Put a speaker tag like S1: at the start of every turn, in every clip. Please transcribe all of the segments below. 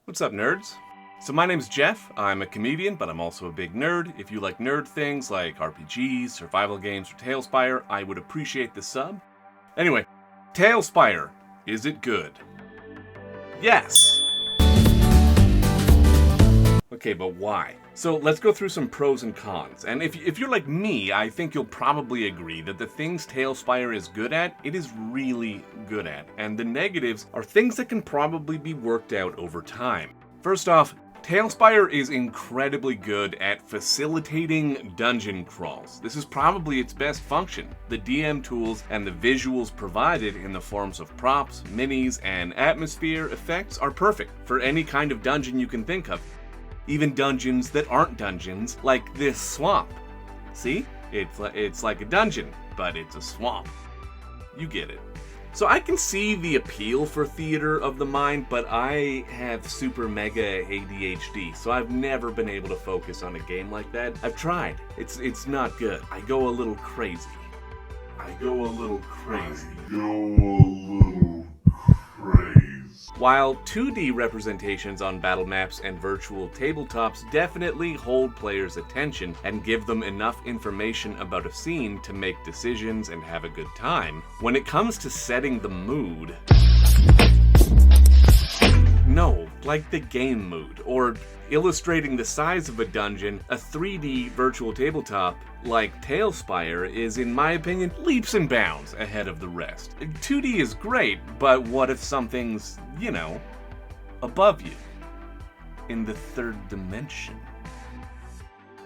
S1: What's up, nerds? So my name's Jeff. I'm a comedian, but I'm also a big nerd. If you like nerd things like RPGs, survival games, or TaleSpire, I would appreciate the sub. Anyway, TaleSpire, is it good? Yes! Okay, but why? So let's go through some pros and cons. And if you're like me, I think you'll probably agree that the things TaleSpire is good at, it is really good at. And the negatives are things that can probably be worked out over time. First off, TaleSpire is incredibly good at facilitating dungeon crawls. This is probably its best function. The DM tools and the visuals provided in the forms of props, minis, and atmosphere effects are perfect for any kind of dungeon you can think of. Even dungeons that aren't dungeons, like this swamp. See? It's like a dungeon, but it's a swamp. You get it. So I can see the appeal for theater of the mind, but I have super mega ADHD, so I've never been able to focus on a game like that. I've tried. It's not good. I go a little crazy. While 2D representations on battle maps and virtual tabletops definitely hold players' attention and give them enough information about a scene to make decisions and have a good time, when it comes to setting the mood, no, like the game mood, or illustrating the size of a dungeon, a 3D virtual tabletop like TaleSpire is, in my opinion, leaps and bounds ahead of the rest. 2D is great, but what if something's, above you, in the third dimension?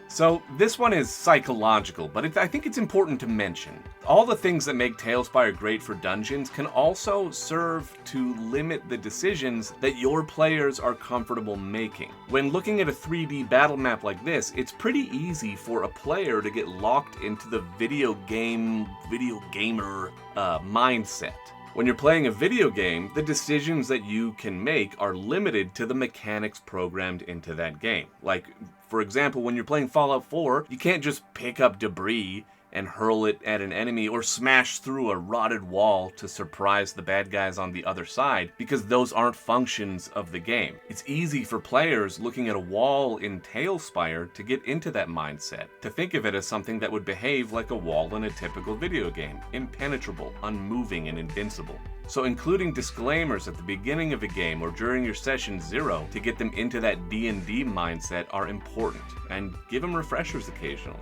S1: So this one is psychological, but I think it's important to mention. All the things that make TaleSpire great for dungeons can also serve to limit the decisions that your players are comfortable making. When looking at a 3D battle map like this, it's pretty easy for a player to get locked into the video gamer mindset. When you're playing a video game, the decisions that you can make are limited to the mechanics programmed into that game. Like, for example, when you're playing Fallout 4, you can't just pick up debris and hurl it at an enemy or smash through a rotted wall to surprise the bad guys on the other side, because those aren't functions of the game. It's easy for players looking at a wall in TaleSpire to get into that mindset, to think of it as something that would behave like a wall in a typical video game, impenetrable, unmoving, and invincible. So including disclaimers at the beginning of a game or during your session 0 to get them into that D&D mindset are important, and give them refreshers occasionally.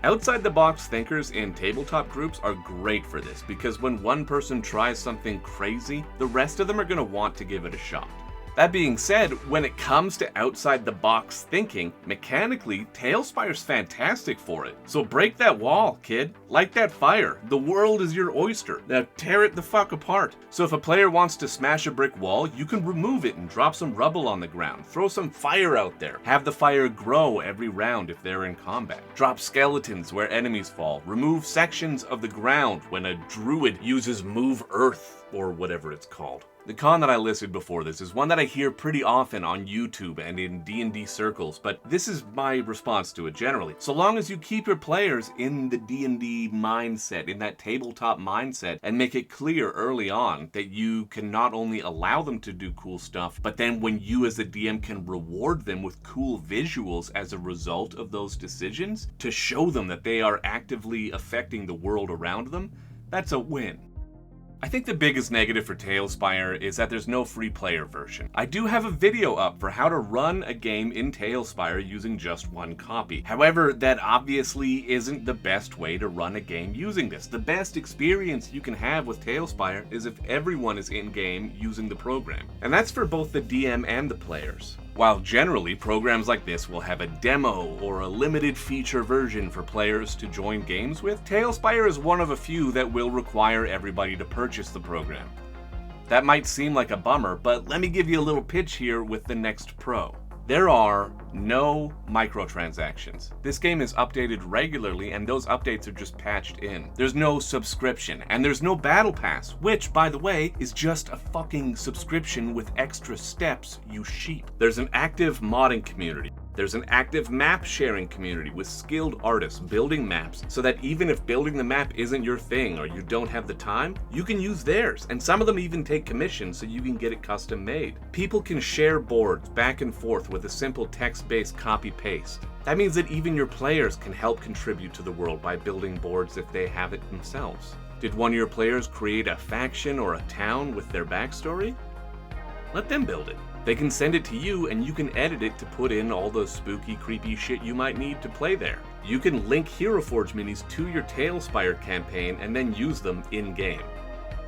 S1: Outside-the-box thinkers in tabletop groups are great for this, because when one person tries something crazy, the rest of them are going to want to give it a shot. That being said, when it comes to outside-the-box thinking, mechanically, TaleSpire's fantastic for it. So break that wall, kid. Light that fire. The world is your oyster. Now tear it the fuck apart. So if a player wants to smash a brick wall, you can remove it and drop some rubble on the ground. Throw some fire out there. Have the fire grow every round if they're in combat. Drop skeletons where enemies fall. Remove sections of the ground when a druid uses Move Earth, or whatever it's called. The con that I listed before this is one that I hear pretty often on YouTube and in D&D circles, but this is my response to it generally. So long as you keep your players in the D&D mindset, in that tabletop mindset, and make it clear early on that you can not only allow them to do cool stuff, but then when you as the DM can reward them with cool visuals as a result of those decisions, to show them that they are actively affecting the world around them, that's a win. I think the biggest negative for TaleSpire is that there's no free player version. I do have a video up for how to run a game in TaleSpire using just one copy. However, that obviously isn't the best way to run a game using this. The best experience you can have with TaleSpire is if everyone is in-game using the program. And that's for both the DM and the players. While generally, programs like this will have a demo or a limited feature version for players to join games with, TaleSpire is one of a few that will require everybody to purchase the program. That might seem like a bummer, but let me give you a little pitch here with the next pro. There are no microtransactions. This game is updated regularly, and those updates are just patched in. There's no subscription, and there's no battle pass, which, by the way, is just a fucking subscription with extra steps, you sheep. There's an active modding community. There's an active map sharing community with skilled artists building maps so that even if building the map isn't your thing or you don't have the time, you can use theirs. And some of them even take commissions so you can get it custom made. People can share boards back and forth with a simple text-based copy-paste. That means that even your players can help contribute to the world by building boards if they have it themselves. Did one of your players create a faction or a town with their backstory? Let them build it. They can send it to you and you can edit it to put in all the spooky, creepy shit you might need to play there. You can link Heroforge minis to your TaleSpire campaign and then use them in-game.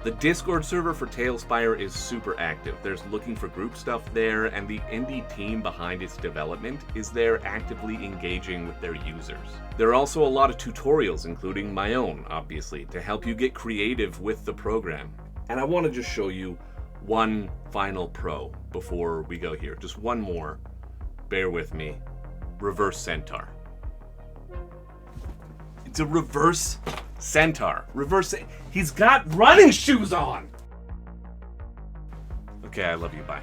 S1: The Discord server for TaleSpire is super active. There's looking for group stuff there, and the indie team behind its development is there actively engaging with their users. There are also a lot of tutorials, including my own, obviously, to help you get creative with the program. And I want to just show you one final pro before we go here. Just one more. Bear with me. Reverse centaur. It's a reverse centaur. He's got running shoes on! Okay, I love you, bye.